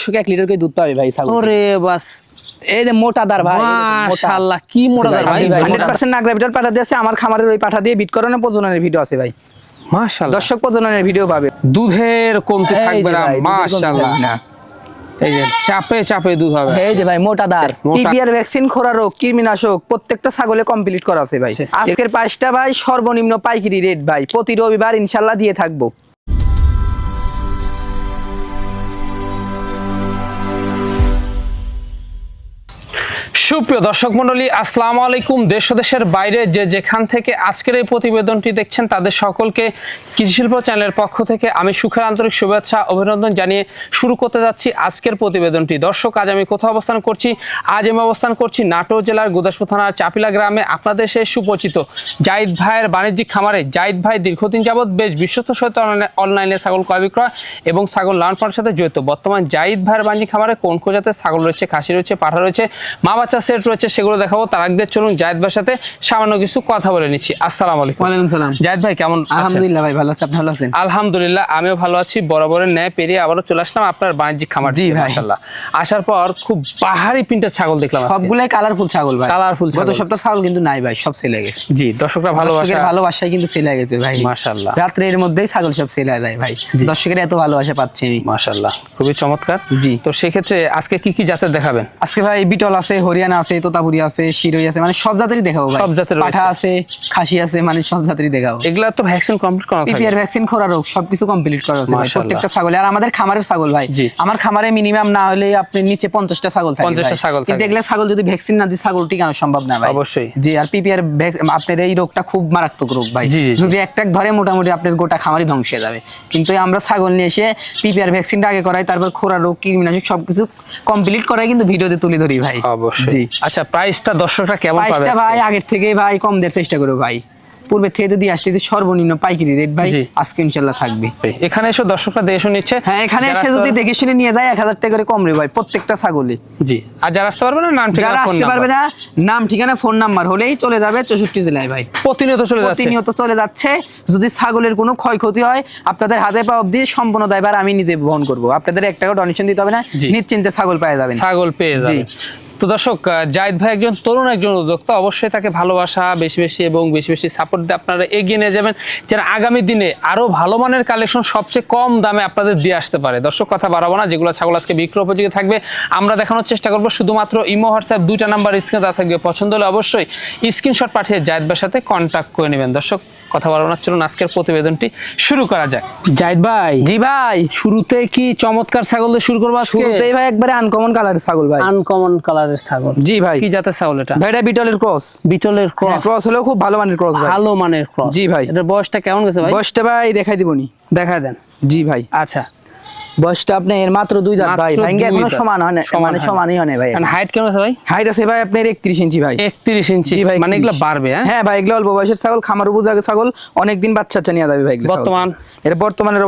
1 litre করে দুধ পাবে ভাই ছাগল। ওরে বাস, এই যে মোটাদার ভাই, মাশাআল্লাহ কি মোটাদার ভাই। 100% নাগরা বিটল পাঠা দিয়েছে আমার খামারের ওই পাঠা দিয়ে বিট করানোর প্রজননের ভিডিও আছে ভাই। মাশাআল্লাহ দর্শক প্রজননের ভিডিও পাবে। দুধের কমতি থাকবে না, এই যে ভাই, দুধের কমতি মাশাআল্লাহ। থাকবে না। এই যে চাপে চাপে দুধ হবে। এই যে ভাই মোটাদার, পিপিআর ভ্যাকসিন, খোরা রোগ, কৃমিনাশক প্রত্যেকটা ছাগলে কমপ্লিট করা আছে ভাই। আজকের প্রাইসটা ভাই সর্বনিম্ন পাইকারি রেট ভাই, প্রতি রবিবার ইনশাআল্লাহ দিয়ে থাকবো। সুপ্রিয় দর্শক মণ্ডলী, আসসালামু আলাইকুম। দেশ ও দেশের বাইরে যে যেখান থেকে আজকের এই প্রতিবেদনটি দেখছেন তাদের সকলকে কৃষি শিল্প চ্যানেলের পক্ষ থেকে আমি সুখের আন্তরিক শুভেচ্ছা অভিনন্দন জানিয়ে শুরু করতে যাচ্ছি আজকের প্রতিবেদনটি। দর্শক, আজ আমি কোথাও অবস্থান করছি? আজ আমি অবস্থান করছি নাটোর জেলার গুদাসপুর থানার চাপিলা গ্রামে। আপনাদের সেই সুপরিচিত জাহিদ ভাইয়ের বাণিজ্যিক খামারে জাহিদ ভাই দীর্ঘদিন যাবৎ বেশ বিশ্বস্ত সহিত অনলাইনে ছাগল ক্রয় বিক্রয় এবং ছাগল লালন পালনের সাথে জড়িত। বর্তমান জাহিদ ভাইয়ের বাণিজ্যিক খামারে কোন কোন জাতের ছাগল রয়েছে, খাসি রয়েছে, পাঠা রয়েছে, মা বাচ্চা সেট রয়েছে, সেগুলো দেখাবো। তার আগে চলুন জাহিদ ভাইয়ের সাথে সামান্য কিছু কথা বলে নিচ্ছি। আসসালামু আলাইকুম। ওয়ালাইকুম সালাম। জাহিদ ভাই কেমন? আলহামদুলিল্লাহ ভাই, ভালো আছি, আপনি ভালো আছেন? আলহামদুলিল্লাহ আমিও ভালো আছি। বরাবরের ন্যায় পেরিয়ে আবারও চলে আসলাম আপনার বাণিজ্যিক খামার। জি ভাই, মাশাআল্লাহ। আসার পর খুব বাহারি প্রিন্টের ছাগল দেখলাম, সবগুলাই কালারফুল ছাগল ভাই। কালারফুল গত সপ্তাহ ছাগল কিন্তু নাই ভাই, সব সেল হয়ে গেছে। জি, দর্শকরা ভালোবাসায় কিন্তু সেল হয়ে গেছে ভাই। মাশাআল্লাহ, রাত্রের মধ্যেই ছাগল সব সেল হয়ে যায় ভাই। দর্শকের এত ভালোবাসা পাচ্ছি আমি, মাশাআল্লাহ, খুবই চমৎকার। জি, তো সেক্ষেত্রে আজকে কি কি জাতের দেখাবেন? আজকে ভাই বিটল আছে, হরিয়ানা আছে, তোতাপুরি আছে, শিরোই আছে, মানে সব জাতেরই দেখাবো ভাই। সব জাতের পাঠা আছে, খাসি আছে, মানে সব জাতেরই দেখাবো। এগুলা তো ভ্যাকসিন কমপ্লিট করা থাকে, পিপিআর ভ্যাকসিন, খোরা রোগ সবকিছু কমপ্লিট করা আছে ভাই প্রত্যেকটা ছাগল। আর আমাদের খামারের ছাগল ভাই, আমার খামারে মিনিমাম না হলে আপনি নিচে 50টা ছাগল থাকে, 50টা ছাগল থাকে। কিন্তু এগুলা ছাগল যদি ভ্যাকসিন না দিই ছাগল টিকানো সম্ভব না ভাই। অবশ্যই। জি, আর পিপিআর আপনার এই রোগটা খুব মারাত্মক রোগ ভাই। জি, যদি একটা ধরে মোটামুটি আপনার গোটা খামারই ধ্বংস হয়ে যাবে। কিন্তু আমরা ছাগল নিয়ে এসে পিপিআর ভ্যাকসিনটা আগে করাই, তারপর খোরা রোগ, কৃমিনাশক সবকিছু কমপ্লিট করাই কিন্তু ভিডিওতে তুলে ধরি ভাই। অবশ্যই। আচ্ছা, প্রাইসটা দর্শকরা কেমন পাবে? প্রাইসটা ভাই আগের থেকে ভাই কম দেওয়ার চেষ্টা করো ভাই। পূর্বে থেকে যদি আসতে সর্বনিম্ন পাইকারি রেট ভাই আজকে ইনশাআল্লাহ থাকবে। এখানে এসে দর্শকরা দেখে নিচ্ছে। হ্যাঁ, এখানে এসে যদি দেখে শুনে নিয়ে যায় 1000 টাকা করে কম রে ভাই প্রত্যেকটা ছাগলে। জি, আর যারা আসতে পারবে না, নাম ঠিকানা, যারা আসতে পারবে না, নাম ঠিকানা ফোন নাম্বার হলেই চলে যাবে 64 জেলায় ভাই। প্রতিনিয়ত চলে যাচ্ছে। যদি ছাগলের কোনো ক্ষয়ক্ষতি হয় আপনাদের হাতে পা অবধি সম্পূর্ণ দায়ভার আমি নিজে বহন করব। আপনাদের 1 টাকা ডোনেশন দিতে হবে না, নিশ্চিন্তে ছাগল পেয়ে যাবেন। ছাগল পেয়ে যাবেন। তো দর্শক, জাহিদ ভাই একজন তরুণ, একজন উদ্যোক্তা। অবশ্যই তাকে ভালোবাসা বেশি বেশি এবং বেশি বেশি সাপোর্ট দিয়ে আপনারা এগিয়ে নিয়ে যাবেন, যেন আগামী দিনে আরো ভালো মানের কালেকশন সবচেয়ে কম দামে আপনাদের দিয়ে আসতে পারে। দর্শক, কথা বাড়াবো না, যেগুলো ছাগল আজকে বিক্রয় উপযোগী থাকবে আমরা দেখানোর চেষ্টা করবো। শুধুমাত্র ইমো, হোয়াটসঅ্যাপ 2টা নাম্বার স্ক্রিনে দেওয়া থাকবে। পছন্দ হলে অবশ্যই স্ক্রিনশট পাঠিয়ে জাহিদ ভাইয়ের সাথে কন্ট্যাক্ট করে নেবেন। দর্শক, কথা বাড়াবো না, চলুন আজকের প্রতিবেদনটি শুরু করা যাক। জাহিদ ভাই। জি ভাই, শুরুতে কি চমৎকার ছাগল দিয়ে শুরু করবো আজকে? শুরুতেই ভাই একবারে আনকমন কালারের ছাগল ভাই। আনকমন কালারের ছাগল। জি ভাই। কি জাতের ছাগল এটা? ভাই এটা বিটলের ক্রস। বিটলের ক্রস। ক্রস হলেও খুব ভালো মানের ক্রস ভাই। ভালো মানের ক্রস। জি ভাই। এটার বয়সটা কেমন গেছে ভাই? বয়সটা ভাই দেখাই দিবনি। দেখায় দেন। জি ভাই। আচ্ছা, বয়সটা আপনি এর মাত্র 2 দাঁত ভাই। ভাঙ্গে এখনো সমান হয় না, মানে সমানই হয় না ভাই। আর হাইট কেমন আছে ভাই? হাইট আছে ভাই আপনার 31 ইঞ্চি ভাই। 31 ইঞ্চি মানে এগুলা বাড়বে? হ্যাঁ ভাই, এগুলো অল্প বয়সের ছাগল, খামার উপযোগী ছাগল, অনেকদিন বাচ্চা নিয়ে যাবে ভাই। বর্তমানের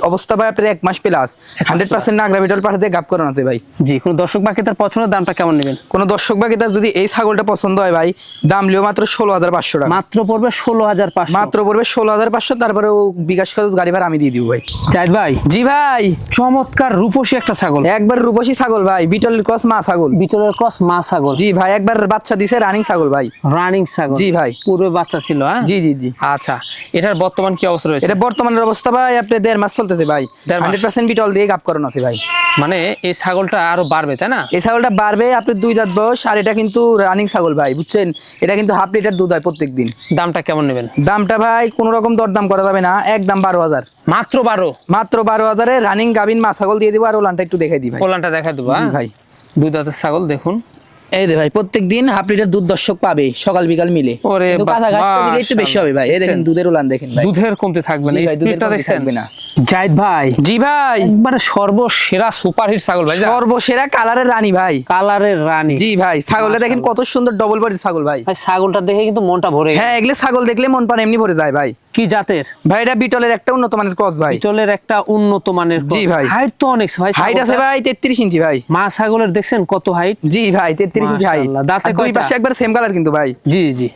অবস্থা ভাই আপনার 1 মাস প্লাস 100% নাগরা বিটল পাঠাতে গাব করানো আছে ভাই। জি, কোন দর্শক বাকি তার পছন্দের দামটা কেমন নেবেন? কোন দর্শক বাকি তার যদি এই ছাগলটা পছন্দ হয় ভাই, দাম লিও মাত্র 16500 টাকা। মাত্র পড়বে 16500। মাত্র পড়বে 16500। তারপরে বিকাশ খরচ গাড়ি ভাড়া আমি দিয়ে দিব ভাই। জাহিদ ভাই। জি ভাই। চমৎকার রূপসী একটা ছাগল, একবার রূপসী ছাগল ভাই, বিটলের ক্রস মা ছাগল। বিটলের ক্রস মা ছাগল। জি ভাই, একবার বাচ্চা দিছে, রানিং ছাগল ভাই। রানিং ছাগল। জি ভাই। পূর্বে বাচ্চা ছিল? হ্যাঁ, জি জি জি। আচ্ছা, এটার বর্তমান কি অবস্থা রয়েছে? এটা বর্তমানের অবস্থা ভাই আপনি 1.5 মাস চলতেছে ভাই। 100% বিটল দিয়ে গাব করানো আছে ভাই। মানে এই ছাগলটা আরো বাড়বে, তাই না? এই ছাগলটা বাড়বে, আপনি 2 দাঁত বয়স। আর এটা কিন্তু রানিং ছাগল ভাই, বুঝছেন? এটা কিন্তু হাফ লিটার দুধ হয় প্রত্যেকদিন। দামটা কেমন নেবেন? দামটা ভাই কোনো রকম দরদাম করা যাবে না, একদম 12000। মাত্র 12? মাত্র 12000-এ রানিং গাবিন মা ছাগল দিয়ে দিব। আর ওলানটা একটু দেখাই দিই ভাই। ওলানটা দেখাই দেবো। জি ভাই। 2 দাঁতের ছাগল দেখুন। এই যে ভাই প্রত্যেকদিন হাফ লিটার দুধ দর্শক পাবে সকাল বিকাল মিলে। কিন্তু কাঁচা ঘাসটা দিলে একটু বেশি হবে ভাই। এই দেখেন দুধের উলান দেখেন ভাই। দুধের কমতি থাকবে না, স্পিডটা দেখছেন? জাহিদ ভাই। জি ভাই। একবারে সর্বসেরা সুপারহিট ছাগল ভাই। সর্বসেরা কালারের রানী ভাই। কালারের রানী। জি ভাই, ছাগলটা দেখেন কত সুন্দর ডবল বডির ছাগল ভাই। ভাই ছাগলটা দেখে কিন্তু মনটা ভরে গেল। হ্যাঁ, এগুলো ছাগল দেখলে মন প্রাণ এমনি ভরে যায় ভাই। কি জাতের ভাই? এটা বিটলের একটা উন্নত মানের ক্রস ভাই। বিটলের একটা উন্নত মানের ক্রস। জি ভাই। হাইট তো অনেক ভাই। হাইট আছে ভাই 33 ইঞ্চি ভাই। মা ছাগলের দেখছেন কত হাইট? জি ভাই, 33 ইঞ্চি হাইট। দাঁতে দুই পাশে একবার সেম কালার কিন্তু ভাই। জি জি।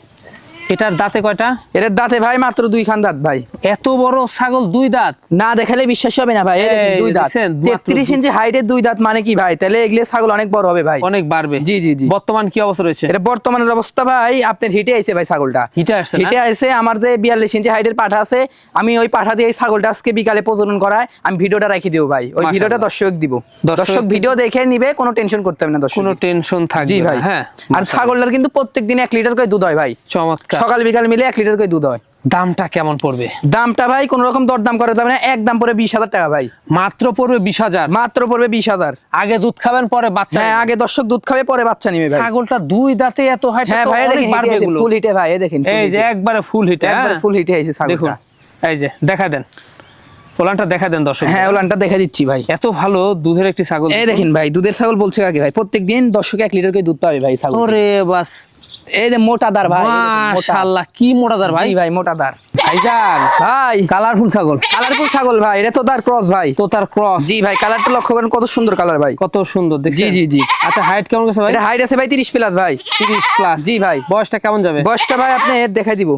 এটার দাঁতে কয়টা? এর দাঁতে ভাই মাত্র 2 খান দাঁত ভাই। এত বড় ছাগল 2 দাঁত না দেখালে বিশ্বাস হবে না ভাই। এই দেখেন 2 দাঁত, দেখছেন? মাত্র 33 ইঞ্চি হাইটের 2 দাঁত মানে কি ভাই? তাহলে এগুলো ছাগল অনেক বড় হবে ভাই, অনেক বাড়বে। জি জি জি। বর্তমান কি অবস্থা রয়েছে? এটা বর্তমানের অবস্থা ভাই আপনার হিটে আইছে ভাই ছাগলটা। হিটে আসছে না? হিটে আইছে। আমার যে 42 ইঞ্চি হাইটের পাঠা আছে, আমি ওই পাঠা দিয়ে এই ছাগলটা আজকে বিকালে প্রজনন করায় আমি ভিডিওটা রাখি দিব ভাই। ওই ভিডিওটা দর্শক দিব, দর্শক ভিডিও দেখে নিবে, কোনো টেনশন করতে হবে না দর্শক, কোনো টেনশন থাকবে জি না। ভাই। হ্যাঁ, আর ছাগলটার কিন্তু প্রত্যেকদিন 1 লিটার করে দুধ হয় ভাই। চমৎকার। সকাল বিকাল মিলে 1 লিটার করে দুধ হয়। দামটা কেমন পড়বে? দামটা ভাই কোন রকম দরদাম করা যাবে না, একদম পড়বে 20,000 টাকা ভাই। মাত্র পড়বে 20,000? মাত্র পড়বে 20,000। আগে দুধ খাবেন পরে বাচ্চা? হ্যাঁ, আগে দর্শক দুধ খাবে পরে বাচ্চা নিবে ভাই। ছাগলটা 2 দাঁতে এত হাইট, হ্যাঁ ভাই, অনেক বাড়বে এগুলো। ফুল হিটে ভাই, এই দেখেন এই যে একবারে ফুল হিটে, একবারে ফুল হিটে আইছে দেখুন। ছাগলটা। এই যে দেখা দেন, ওলানটা দেখা দেন দর্শক। হ্যাঁ, ওলানটা দেখা দিচ্ছি ভাই। এত ভালো দুধের একটি ছাগল। এই দেখেন ভাই, দুধের ছাগল বলছে আগে ভাই, প্রত্যেকদিন দর্শক 1 লিটার করে দুধ পাবে ভাই ছাগল। ওরে বাস, এই যে মোটাদার ভাই, মাশাআল্লাহ কি মোটাদার ভাই। জি ভাই, মোটাদার ভাইজান ভাই। কালারফুল ছাগল, কালারফুল ছাগল ভাই, এটা তো তার ক্রস ভাই। তো তার ক্রস। জি ভাই, কালারটা লক্ষ্য করেন কত সুন্দর কালার ভাই, কত সুন্দর দেখছেন? জি জি জি। আচ্ছা হাইট কেমন গেছে ভাই? এটা হাইট আছে ভাই 30 প্লাস ভাই। 30 প্লাস? জি ভাই। বয়সটা কেমন যাবে? বয়সটা ভাই আপনি দেখাই দিব।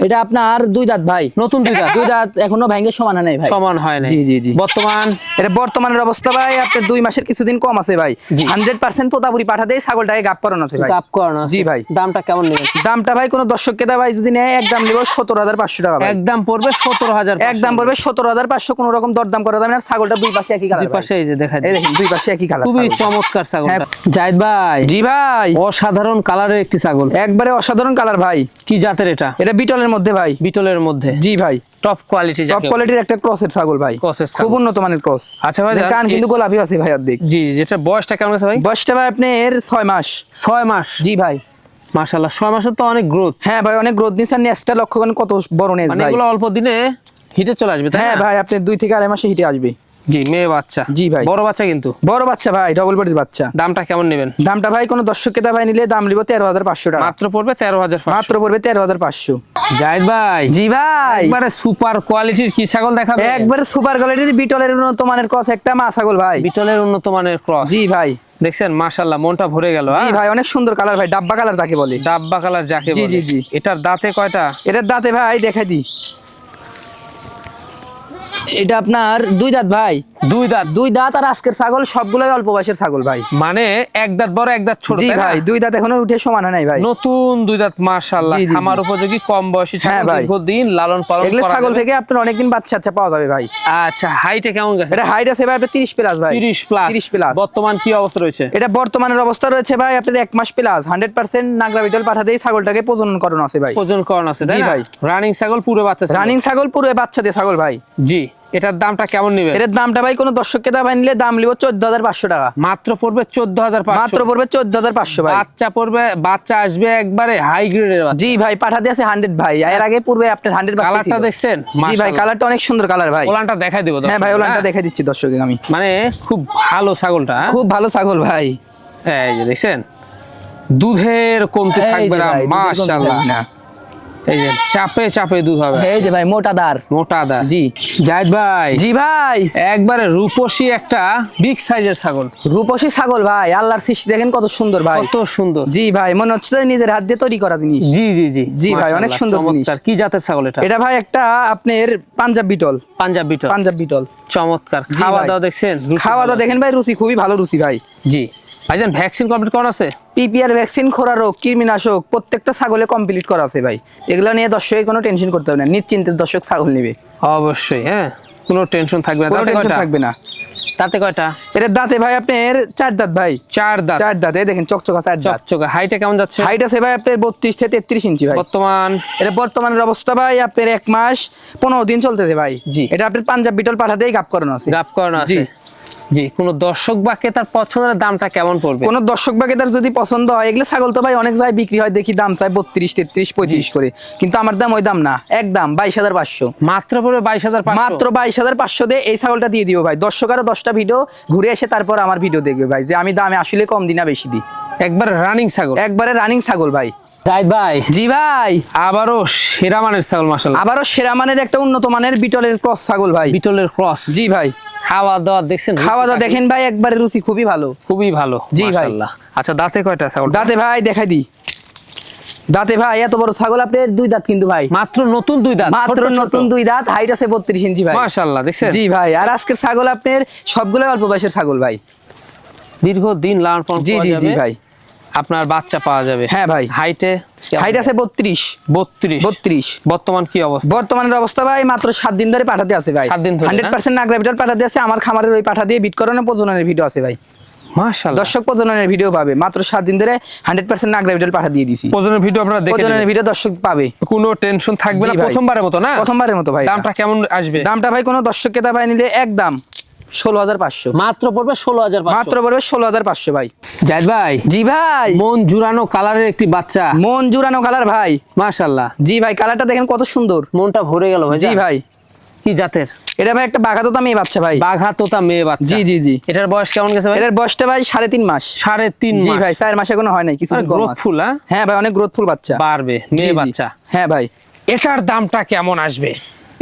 এটা আপনার 2 দাঁত ভাই, নতুন 2 দাঁত। 2 দাঁত এখনো ভাঙ্গে সমান হয় নাই ভাই, সমান হয় না? জি জি জি। বর্তমান এটা বর্তমানের অবস্থা ভাই আপনার 2 মাসের কিছুদিন কম আছে ভাই। জি। 100% তোতাপুরি পাঠা দিয়ে ছাগলটাকে গাপ করানো আছে ভাই। গাপ করানো আছে? জি ভাই। দামটা কেমন নেবেন? দামটা ভাই কোনো দর্শক কেদা ভাই যদি নেয় একদম নিব 17,500 টাকা ভাই। একদম পড়বে 17,000? একদম পড়বে 17,500, কোনো রকম দরদাম করা যাবে না। ছাগলটা 2 পাশে একই কালার, দুই পাশে এই যে দেখা এই দেখেন 2 পাশে একই কালার, খুবই চমৎকার ছাগলটা। জাহিদ ভাই, জি ভাই, অসাধারণ কালারের একটি ছাগল, একবারে অসাধারণ কালার ভাই। কি জাতের এটা? এটা বিটলের মধ্যে ভাই, বিটলের মধ্যে? জি ভাই। টপ কোয়ালিটি, টপ কোয়ালিটির একটা ক্রসের ছাগল ভাই, ক্রসের ছাগল। খুব উন্নত মানের ক্রস। আচ্ছা ভাই, কান কিন্তু গোলাপি আছে ভাই অর্ধেক। জি, যেটা বয়সটা কেমন আছে ভাই? বয়সটা ভাই আপনার 6 মাস। 6 মাস? জি ভাই। মাশাআল্লাহ, 6 মাসের তো অনেক গ্রোথ। হ্যাঁ ভাই, অনেক গ্রোথ দিচ্ছে। নেসটা লক্ষ্য করেন কত বড় নেস মানে ভাই। এগুলো অল্প দিনে হিটে চলে আসবে তাই না? হ্যাঁ ভাই, আপনার 2 থেকে 2.5 মাসে হিটে আসবে। জি, মেয়ে বাচ্চা? জি ভাই। বড় বাচ্চা কিন্তু? বড় বাচ্চা ভাই, ডবল বডির বাচ্চা। দামটা কেমন নেবেন? দামটা ভাই কোনো দর্শক কেদা ভাই নিলে দাম নিব 13,500 টাকা। মাত্র পড়বে 13,500? মাত্র পড়বে 13,500। জাহিদ ভাই, জি ভাই, একবারে সুপার কোয়ালিটির কি ছাগল দেখাবে? একবারে সুপার কোয়ালিটির বিটলের উন্নত মানের ক্রস একটা মা ছাগল ভাই। বিটলের উন্নত মানের ক্রস? জি ভাই। দেখছেন মাশাআল্লাহ, মনটা ভরে গেল। জি ভাই, অনেক সুন্দর কালার ভাই, ডাব্বা কালার যাকে বলে। ডাব্বা কালার যাকে জি, বলে। জি, জি। এটার দাঁতে কয়টা? এটার দাঁতে ভাই দেখাই দি। এটা আপনার 2 দাঁত ভাই। 2 দাঁত? 2 দাঁত। আর আজকের ছাগল সবগুলোই অল্প বয়সের ছাগল ভাই। মানে 1 দাঁত বড় 1 দাঁত ছোট? জি তাই না? ভাই, 2 দাঁত এখনো উঠে সমান হয় নাই ভাই। নতুন 2 দাঁত, মাশাআল্লাহ। জি, জি, জি। খামার উপযোগী কম বয়সী হ্যাঁ ছাগল, ভাই। দীর্ঘদিন লালন পালন এগুলো করা ছাগল যাবে। থেকে আপনার অনেকদিন বাচ্চা পাওয়া যাবে ভাই। আচ্ছা, হাইটে কেমন গেছে? এটা হাইট আছে ভাই আপনার 30 প্লাস ভাই। 30 প্লাস? 30 প্লাস। বর্তমান কি অবস্থা রয়েছে? এটা বর্তমানের অবস্থা রয়েছে ভাই আপনার 1 মাস প্লাস। 100% নাগরা বিটল পাঠা দিয়ে ছাগলটাকে প্রজনন করানো আছে ভাই। ওজন করণ আছে তাই জি না? ভাই। রানিং ছাগল, পুরো বাচ্চা ছাগল? রানিং ছাগল, পুরো বাচ্চা দিয়ে ছাগল ভাই। জি। এটার দামটা কেমন নেবেন? এর দামটা ভাই কোনো দর্শক কেদা ভাই নিলে দাম নিব 14,500 টাকা। মাত্র পড়বে 14,500? মাত্র পড়বে 14,500 ভাই। বাচ্চা পড়বে, বাচ্চা আসবে একবারে হাই গ্রেডের বাচ্চা। জি ভাই, পাঠা দিয়ে আছে 100 ভাই। এর আগে পূর্বে আপনার 100 বাচ্চা ছিল। কালারটা দেখছেন? জি ভাই, মাশাআল্লাহ। কালারটা অনেক সুন্দর কালার ভাই। ওলানটা দেখাই দেব? হ্যাঁ ভাই, ওলানটা দেখাই দিচ্ছি দর্শককে আমি। মানে খুব ভালো ছাগলটা, খুব ভালো ছাগল ভাই। এই যে দেখছেন, দুধের কমতি থাকবে না, মাশাআল্লাহ। এই যে চাপে চাপে দুধ হবে। এই যে ভাই, মোটাদার। মোটাদার? জি। জাহিদ ভাই, জি ভাই, একবারে রূপসী একটা বিগ সাইজের ছাগল। রূপসী ছাগল ভাই, আল্লাহর সৃষ্টি দেখেন কত সুন্দর ভাই। কত সুন্দর। জি ভাই, মনে হচ্ছে যে নিজের হাত দিয়ে তৈরি করা জিনিস। জি জি জি। জি ভাই, অনেক মাশাআল্লাহ, সুন্দর জিনিস। চমৎকার। কি জাতের ছাগল এটা? এটা ভাই একটা আপনার Punjab betel. Punjab betel? Punjab betel. চমৎকার। জি খাওয়া ভাই। দাওয়া দেখছেন? রুচি খাওয়া দাওয়া ভালো? দেখেন ভাই, রুচি খুবই ভালো রুচি ভাই। জি। ভাইজান, ভ্যাকসিন কমপ্লিট করা আছে? পিপিআর ভ্যাকসিন, খোরা রোগ, কৃমিনাশক প্রত্যেকটা ছাগলে কমপ্লিট করা আছে ভাই। এগুলো নিয়ে দর্শকের কোনো টেনশন করতে হবে না, নিশ্চিন্তে দর্শক ছাগল নেবে। অবশ্যই, হ্যাঁ, কোনো টেনশন থাকবে না। কোনো দাঁতে টেনশন কয়টা? থাকবে না। দাঁতে কয়টা? এর দাঁতে ভাই আপনার 4 দাঁত ভাই। 4 দাঁত? 4 দাঁত, এই দেখেন চকচকা 4 দাঁত। চকচকে। হাইটে কেমন যাচ্ছে? হাইট আছে ভাই আপনার 32 থেকে 33 ইঞ্চি ভাই। বর্তমান? এটা বর্তমানের অবস্থা ভাই আপনার 1 মাস 15 দিন চলতেছে ভাই। জি। এটা আপনার পাঞ্জাব বিটল পাঠা দিয়ে গাপ করানো আছে। গাপ করানো আছে? জি। কোন দর্শক বা ক্রেতার পছন্দের দামটা কেমন পড়বে? কোন দর্শক বা ক্রেতার যদি পছন্দ হয়, এগুলো ছাগল তো ভাই অনেক জায়গায় বিক্রি হয়, দেখি দাম চাই 32, 33, 35 করে, কিন্তু আমার দাম ওই দাম না, একদম 22,500। মাত্র পড়বে 22,500? মাত্র 22,500 দিয়ে এই ছাগলটা দিয়ে দিও ভাই। দর্শক আরো 10টা ভিডিও ঘুরে এসে তারপর আমার ভিডিও দেখবে ভাই, যে আমি দামে আসলে কম দিই না বেশি দিই। একবার রানিং ছাগল? একবারে রানিং ছাগল ভাই। জাহিদ ভাই, জি ভাই, আবারও সেরা মানের ছাগল, মাশাআল্লাহ। আবারও সেরা মানের একটা উন্নত মানের বিটলের ক্রস ছাগল ভাই। বিটলের ক্রস? জি ভাই। খাওয়া দাওয়া দেখছেন? খাওয়া দাওয়া দেখেন ভাই, একবারে রুচি খুবই ভালো। খুবই ভালো। জি ভাই। মাশাআল্লাহ। আচ্ছা, দাঁতে কয়টা ছাগল? দাঁতে ভাই দেখাই দি। দাঁতে ভাই এত বড় ছাগল আপনার 2 দাঁত কিন্তু ভাই, মাত্র নতুন 2 দাঁত, মাত্র নতুন 2 দাঁত, হাইট আছে 32 ইঞ্চি ভাই। মাশাআল্লাহ দেখছেন? জি ভাই, আর আজকের ছাগল আপনার সবগুলো অল্প বয়সের ছাগল ভাই, দীর্ঘদিন লালন পালন জি করা জি জি যাবে, ভাই। আপনার বাচ্চা পাওয়া যাবে। হ্যাঁ ভাই, হাইটে হাইট আছে 32 32। বর্তমান কি অবস্থা? বর্তমানের অবস্থা ভাই মাত্র 7 দিন ধরে পাঠাতে আছে ভাই, 7 দিন ধরে, 100% নাগরা বিটল পাঠাতে আছে। আমার খামারের ওই পাঠা দিয়ে বিট করানো প্রজননের ভিডিও আছে ভাই, মাশাআল্লাহ। দর্শক প্রজননের ভিডিও পাবে, মাত্র 7 দিন ধরে 100% নাগরা বিটল পাঠা দিয়ে দিছি। প্রজননের ভিডিও আপনারা দেখে প্রজননের নেবেন, ভিডিও দর্শক পাবে, কোনো টেনশন থাকবে না। জি ভাই। প্রথমবারের মতো না? প্রথমবারের মতো ভাই। দামটা কেমন আসবে? দামটা ভাই কোনো দর্শক ক্রেতা ভাই নিলে একদম 16,500, মাত্র পড়বে 16,500, মাত্র পড়বে 16,500 ভাই। জাহিদ ভাই, জি ভাই, মন জুড়ানো কালারের একটি বাচ্চা, মন জুড়ানো কালার ভাই, মাশাআল্লাহ। জি ভাই, কালারটা দেখেন কত সুন্দর, মনটা ভরে গেল ভাই। জি ভাই। কি জাতের? এটা ভাই একটা বাঘাতোতা মেয়ে বাচ্চা ভাই, বাঘা তোতা মেয়ে বাচ্চা। জি জি জি। এটার বয়স কেমন গেছে ভাই? এটার বয়সটা ভাই 3.5 মাস। 3.5 জি মাস। ভাই, 4 মাসে কোনো হয় নাই, কিছু কম আছে। গ্রোথফুল, হ্যাঁ? হ্যাঁ ভাই, অনেক গ্রোথফুল বাচ্চা, বাড়বে, জি, মেয়ে জি। বাচ্চা। হ্যাঁ ভাই, এটার দামটা কেমন আসবে?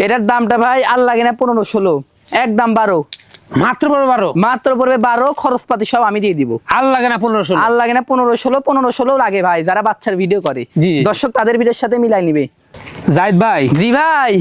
এটার দামটা ভাই আর লাগে না 15-16, একদম 12, মাত্র পড়বে 12, মাত্র পড়বে 12, খরচপাতি সব আমি দিয়ে দিব। আর লাগে না 15-16? আর লাগে না 15-16 লাগে ভাই, যারা বাচ্চার ভিডিও করে জি। দর্শক তাদের ভিডিওর সাথে মিলাই নিবে। জাহিদ ভাই, জি ভাই,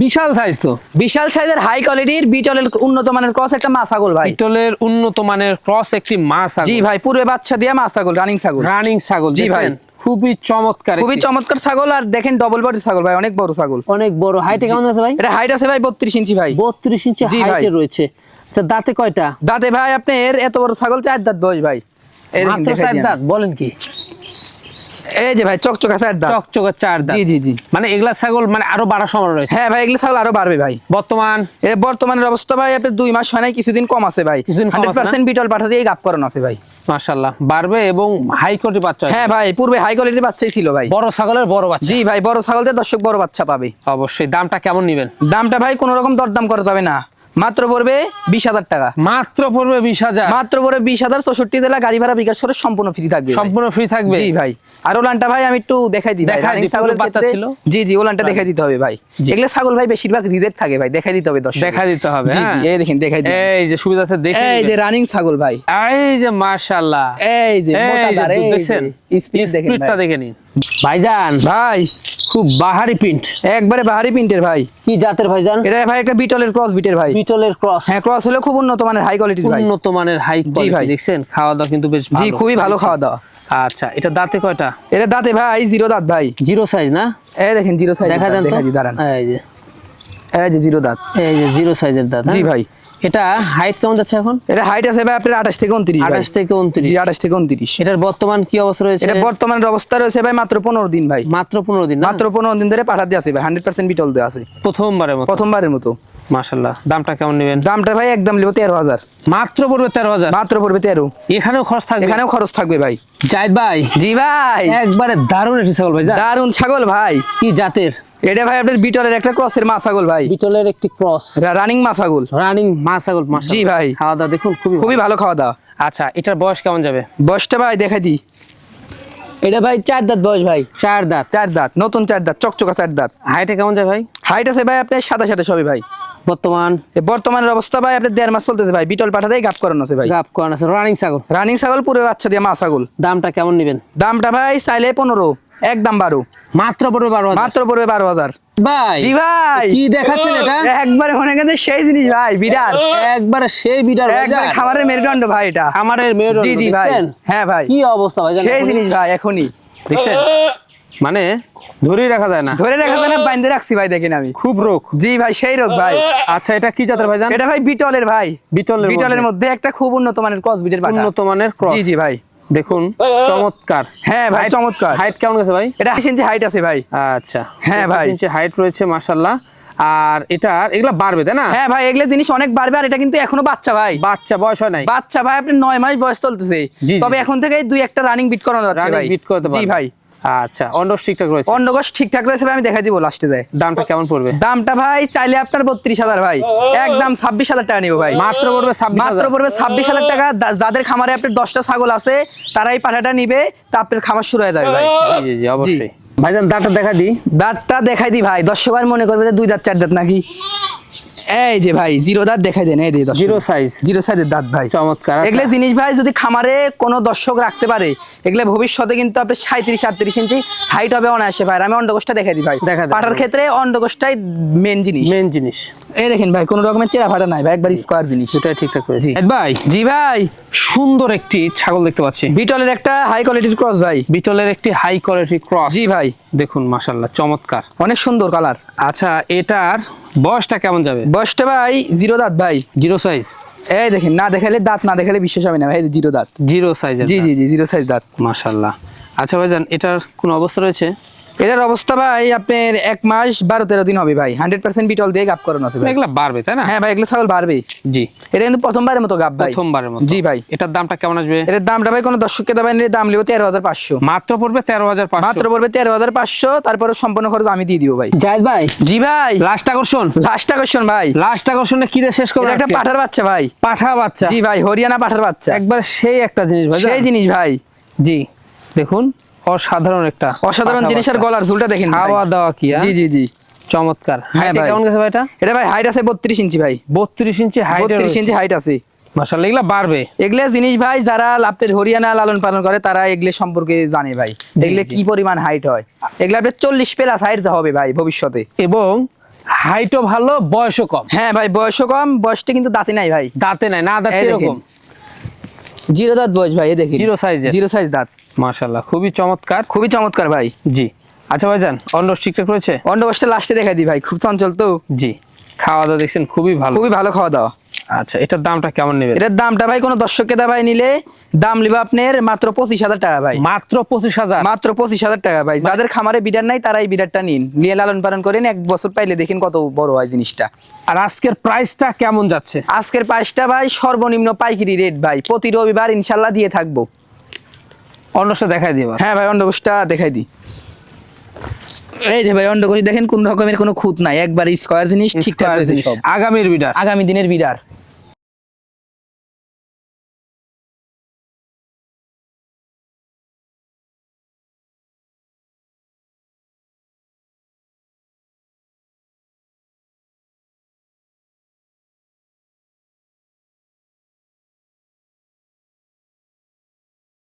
বিশাল সাইজ তো, বিশাল সাইজের হাই কোয়ালিটির বিটলের উন্নত মানের ক্রস একটা মা ছাগল ভাই, বিটলের উন্নত মানের ক্রস একটি মা ছাগল। জি ভাই, পূর্বে বাচ্চা দিয়া মা ছাগল, রানিং ছাগল, রানিং ছাগল, জি ভাই। দেখছেন? খুবই চমৎকার, খুবই চমৎকার ছাগল। আর দেখেন ডবল বডি ছাগল ভাই, অনেক বড় ছাগল, অনেক বড়। হাইটে কেমন আছে ভাই? এটা হাইট আছে ভাই 32 ইঞ্চি ভাই, 32 ইঞ্চি জি ভাই। হাইটে রয়েছে। আচ্ছা, দাঁতে কয়টা? দাঁতে ভাই আপনার এত বড় ছাগল 4 দাঁত বয়স ভাই, এই দেখেন, মাত্র দেখাই 4 দিই দাঁত? বলেন কি? আমি। এই যে ভাই চকচকা 4 দাঁত, চকচকে 4 দাঁত। জি জি জি। মানে এগুলা ছাগল মানে আরো বাড়ার সম্ভাবনা রয়েছে। হ্যাঁ ভাই, এগুলো ছাগল আরো বাড়বে ভাই। বর্তমান বর্তমানের অবস্থা ভাই আপনার 2 মাস হয় নাই, কিছুদিন কম আছে ভাই, কিছুদিন কম আছে না? 100% বিটল পাঠা দিয়ে গাপ করানো আছে ভাই, মাশাআল্লাহ বাড়বে এবং হাই কোয়ালিটি বাচ্চা হবে। হ্যাঁ ভাই, পূর্বে হাই কোয়ালিটির বাচ্চাই ছিল ভাই, বড় ছাগলের বড় বাচ্চা। জি ভাই, বড় ছাগলদের দর্শক বড় বাচ্চা পাবে। অবশ্যই। দামটা কেমন নেবেন? দামটা ভাই কোনো রকম দরদাম করা যাবে না, মাত্র পড়বে 20,000 টাকা, মাত্র পড়বে 20,000, মাত্র পড়বে 20,000। 64 জেলা গাড়ি ভাড়া বিকাশ করে সম্পূর্ণ ফ্রি থাকবে ভাই। সম্পূর্ণ ফ্রি থাকবে। জি ভাই। আর ওলানটা ভাই আমি একটু দেখাই দিই ভাই, দেখাই রানিং দিই, ছাগলের পুরো বাচ্চা ক্ষেত্রে ছিল। জি জি, ওলানটা দেখাই দিতে হবে ভাই। জি। এগুলো ছাগল ভাই বেশিরভাগ রিজেক্ট থাকে ভাই, দেখাই দিতে হবে দর্শক, দেখা দিতে হবে। জি হ্যাঁ, জি, এই দেখেন দেখাই দিই, এই যে সুবিধা আছে দেখে এই যে নিবেন। রানিং ছাগল ভাই, এই যে মাশাআল্লাহ, এই যে মোটা এই যে দাঁড়, এই যে দেখছেন স্পিড দেখেন স্পিডটা ভাই। দেখে নিন ভাইজান। ভাই খুব বাহারি প্রিন্ট। একবারে বাহারি প্রিন্টের ভাই, কি জাতের ভাইজান? এটা ভাই একটা বিটলের ক্রস বিটের ভাই, বিটলের ক্রস। হ্যাঁ ক্রস হলো খুব উন্নত মানের হাই কোয়ালিটির ভাই, উন্নত মানের হাই কোয়ালিটি। ভাই। দেখছেন খাওয়া দাওয়া কিন্তু বেশ জি ভালো। খুবই ভালো খাওয়া দাওয়া। আচ্ছা, এটা দাঁতে কয়টা? এটা দাঁতে ভাই 0 দাঁত ভাই, জিরো সাইজ না? এই দেখেন 0 সাইজ, দেখা যান তো। দেখা দিই দাঁড়ান, এই যে, এই যে 0 দাঁত, এই যে জিরো সাইজের দাঁত। জি হ্যাঁ? ভাই। এটা হাইট কেমন যাচ্ছে এখন? এটা হাইট আছে ভাই আপনার 28 থেকে 29 ভাই, 28 থেকে 29। জি 28 থেকে 29। এটার বর্তমান কি অবস্থা রয়েছে? এটা বর্তমানের অবস্থা রয়েছে ভাই মাত্র 15 দিন ভাই, মাত্র 15 দিন না? মাত্র 15 দিন ধরে পাঠা দিয়ে আছে ভাই, 100% বিটল দেওয়া আছে, প্রথমবারের মতো। প্রথমবারের মতো। মাশাআল্লাহ। দামটা কেমন নেবেন? দামটা ভাই একদম লিব 13,000, মাত্র পড়বে 13,000। মাত্র পড়বে 13, এখানেও খরচ থাকবে? এখানেও খরচ থাকবে ভাই। জাহিদ ভাই, জি ভাই, একবারে দারুণ একটি ছাগল ভাই। দারুন ছাগল ভাই। কি জাতের? এটা ভাই আপনার বিটলের একটা ক্রসের মা ছাগল ভাই, বিটলের একটি ক্রস, রানিং মা ছাগল, রানিং মা ছাগল। মাশাআল্লাহ। জি ভাই। খাওয়া দাওয়া দেখুন খুবই খুবই ভালো। ভালো খাওয়া দাওয়া। আচ্ছা, এটার বয়স কেমন যাবে? বয়সটা ভাই দেখাই দিই, এটা ভাই 4 দাঁত বয়স ভাই, 4 দাঁত। 4 দাঁত, নতুন 4 দাঁত, চকচকা 4 দাঁত। হাইটে কেমন যায় ভাই? হাইট আছে ভাই আপনার 27 সবই ভাই। বর্তমান বর্তমানের অবস্থা ভাই আপনার 1.5 মাস চলতেছে ভাই, বিটল পাঠা দিয়ে গাপ করানো আছে ভাই, গাপ করান আছে, রানিং ছাগল। রানিং ছাগল পুরো বাচ্চা দিয়ে মা ছাগল। দামটা কেমন নেবেন? দামটা ভাই চাইলে 15, একদম 12, মাত্র পড়বে 12,000। মাত্র পড়বে 12,000 ভাই, জি ভাই। কি দেখাচ্ছেন এটা? একবারে মনে করেন যে সেই জিনিস ভাই, বিড়াল একবারে সেই বিটার একবারে খামারের মেরুদণ্ড ভাই এটা, আমারের মেরুদণ্ড। জি জি ভাই, দেখছেন? হ্যাঁ ভাই, কি অবস্থা ভাই? সেই জিনিস ভাই, এখনই দেখছেন মানে ধরেই রাখা যায় না, ধরে রাখা যায় না, বাইন্ধে রাখছি ভাই, দেখেন আমি খুব রোগ। জি ভাই, সেই রোগ ভাই। আচ্ছা, এটা কি জাতের ভাইজান? এটা ভাই বিটলের ভাই, বিটলের মধ্যে একটা খুব উন্নত মানের ক্রস বিটের পাঠা, উন্নত মানের ক্রস। জি জি ভাই, দেখুন চমৎকার। হ্যাঁ ভাই Height- চমৎকার। হাইট কেমন গেছে ভাই? এটা 80 ইঞ্চি হাইট আছে ভাই, আচ্ছা, হ্যাঁ ভাই। 25 ইঞ্চি হাইট রয়েছে মাশাআল্লাহ। আর এগুলা বাড়বে তাই না? হ্যাঁ ভাই, এগুলো জিনিস অনেক বাড়বে। আর এটা কিন্তু এখনো বাচ্চা ভাই, বাচ্চা বয়স হয় নাই। বাচ্চা ভাই আপনার 9 মাস বয়স চলতেছে, জি, জি, তবে জি। এখন থেকে 2-1টা রানিং বিট করানো যাচ্ছে রানিং ভাই, বিট করতে জি পারবে। ভাই। আচ্ছা, অন্ডস ঠিকঠাক রয়েছে। অন্ডকোষ ঠিকঠাক রয়েছে ভাই, আমি দেখাই দিব লাস্টে যায়। দামটা কেমন পড়বে? দামটা ভাই চাইলে আপনার 32,000 ভাই, একদম 26,000 টাকা নিব ভাই, মাত্র পড়বে 26,000। মাত্র পড়বে 26,000 টাকা। যাদের খামারে আপনার 10টা ছাগল আছে তারা এই পাঠাটা নিবে, তা আপনার খামার শুরু হয়ে যাবে ভাই। জি জি জি, অবশ্যই। ভাইজান দাঁতটা দেখা দিই। দাঁতটা দেখাই দি ভাই, দর্শক আর মনে করবে যে 2 দাঁত 4 দাঁত নাকি। এই যে ভাই জিরো দাঁত দেখাই দেন, এই যে জিরো সাইজ, জিরো সাইজের দাঁত ভাই, চমৎকার। এগুলো জিনিস ভাই যদি খামারে কোনো দর্শক রাখতে পারে, এগুলো ভবিষ্যতে কিন্তু আপনার 37-38 ইঞ্চি হাইট হবে অনায়াসে ভাই। আমি অন্ডকোষটা দেখাই দিই ভাই, দেখা দেন। পাটার ক্ষেত্রে অন্ডকোষটাই মেন জিনিস। এই দেখেন ভাই, কোনো রকমের চেরা ফাটা নাই ভাই, একবার স্কোয়ার জিনিস। সেটাই ঠিকঠাক করেছি ভাই। জি ভাই, সুন্দর একটি ছাগল দেখতে পাচ্ছি, বিটলের একটা হাই কোয়ালিটির ক্রস ভাই। বিটলের একটি হাই কোয়ালিটি ক্রস। জি ভাই, দেখুন মাশাআল্লাহ চমৎকার, অনেক সুন্দর কালার। আচ্ছা এটার বয়সটা কেমন যাবে? বয়সটা ভাই জিরো দাঁত ভাই, জিরো সাইজ। এই দেখেন, না দেখালে দাঁত না দেখালে বিশ্বাস হবে না ভাই, জিরো দাঁত, জিরো সাইজের। জি জি জি, জিরো সাইজ দাঁত মাশাআল্লাহ। আচ্ছা ভাইজান এটার কোন অবস্থা রয়েছে? এটার অবস্থা ভাই আপনার 1 মাস 12-13 দিন হবে ভাই, 100% বিটল দিয়ে গাপ করানো আছে ভাই। এগুলা বাড়বে তাই না? হ্যাঁ ভাই, এগুলো ছাগল বাড়বে। জি, এটা কিন্তু প্রথমবারের মতো গাপ ভাই, প্রথমবারের মতো। জি ভাই। এটার দামটা কেমন আসবে? এটার দামটা ভাই কোনো দর্শককে দাম নিলে দাম লিব 13,500, মাত্র পড়বে 13,500। মাত্র পড়বে 13,500, তারপরে সম্পূর্ণ খরচ আমি দিয়ে দিব ভাই। জায়েদ ভাই, জি ভাই, লাস্ট আকর্ষণ, লাস্ট আকর্ষণ ভাই, লাস্ট আকর্ষণে কি দিয়ে শেষ করব? এটা একটা পাঠার বাচ্চা ভাই, পাঠা বাচ্চা। জি ভাই, হরিয়ানা পাঠার বাচ্চা, একবার সেই একটা জিনিস ভাই, সেই জিনিস ভাই। জি দেখুন, অসাধারণ একটা অসাধারণ পাঠা জিনিস। আর বাচ্চা। গলার ঝুলটা দেখেন ভাই। খাওয়া দাওয়া কি? জি জি জি, চমৎকার। হ্যাঁ হাইট ভাই। কেমন গেছে ভাই এটা? এটা ভাই হাইট আছে 32 ইঞ্চি ভাই, 32 ইঞ্চি হাইট। 32 ইঞ্চি হাইট আছে। মাশাআল্লাহ, এগুলা বাড়বে। এগুলা জিনিস ভাই যারা আপনার হরিয়ানা লালন পালন করে তারা এগুলো সম্পর্কে জানে ভাই, এগুলো জি। কি পরিমাণ হাইট হয়। এগুলা আপনার 40+ হাইট হবে ভাই ভবিষ্যতে। এবং হাইটও ভালো, বয়সও কম। হ্যাঁ ভাই, বয়সও কম, বয়সটা কিন্তু দাঁতে নাই ভাই, দাঁতে নাই, না দাঁতে এই দেখেন। এরকম জিরো দাঁত বয়স ভাই, এই দেখেন জিরো সাইজের। জিরো সাইজ দাঁত, মাশাআল্লাহ খুবই চমৎকার। খুবই চমৎকার ভাই। জি আচ্ছা ভাইজান, অন্য ঠিকঠাক রয়েছে? অন্ডকোষটা লাস্টে দেখাই দিই ভাই, খুব চঞ্চল তো। জি, খাওয়া দাওয়া দেখছেন খুবই ভালো। খুবই ভালো খাওয়া দাওয়া। আচ্ছা এটার দামটা কেমন নেবেন? এটার দামটা ভাই কোনো দর্শককে দাবাই নিলে দাম লিবা আপনার মাত্র 25,000 টাকা ভাই, মাত্র 25,000। মাত্র 25,000 টাকা ভাই। যাদের খামারে বিডার নাই তারা এই বিডারটা নিন, নিয়ে লালন পালন করেন, 1 বছর পাইলে দেখেন কত বড় হয় জিনিসটা। আর আজকের প্রাইসটা কেমন যাচ্ছে? আজকের প্রাইসটা ভাই সর্বনিম্ন পাইকারি রেট ভাই, প্রতি রবিবার ইনশাল্লাহ দিয়ে থাকবো। অন্যটা দেখাই দিবা। হ্যাঁ ভাই, অন্ডকোষটা দেখাই দিই। এই যে ভাই অন্ডকোষ দেখেন, কোন রকমের কোনো খুঁত নাই, একবার স্কয়ার জিনিস, ঠিকঠাক Square জিনিস, জিনিস। আগামীর বিডার। আগামী দিনের বিডার।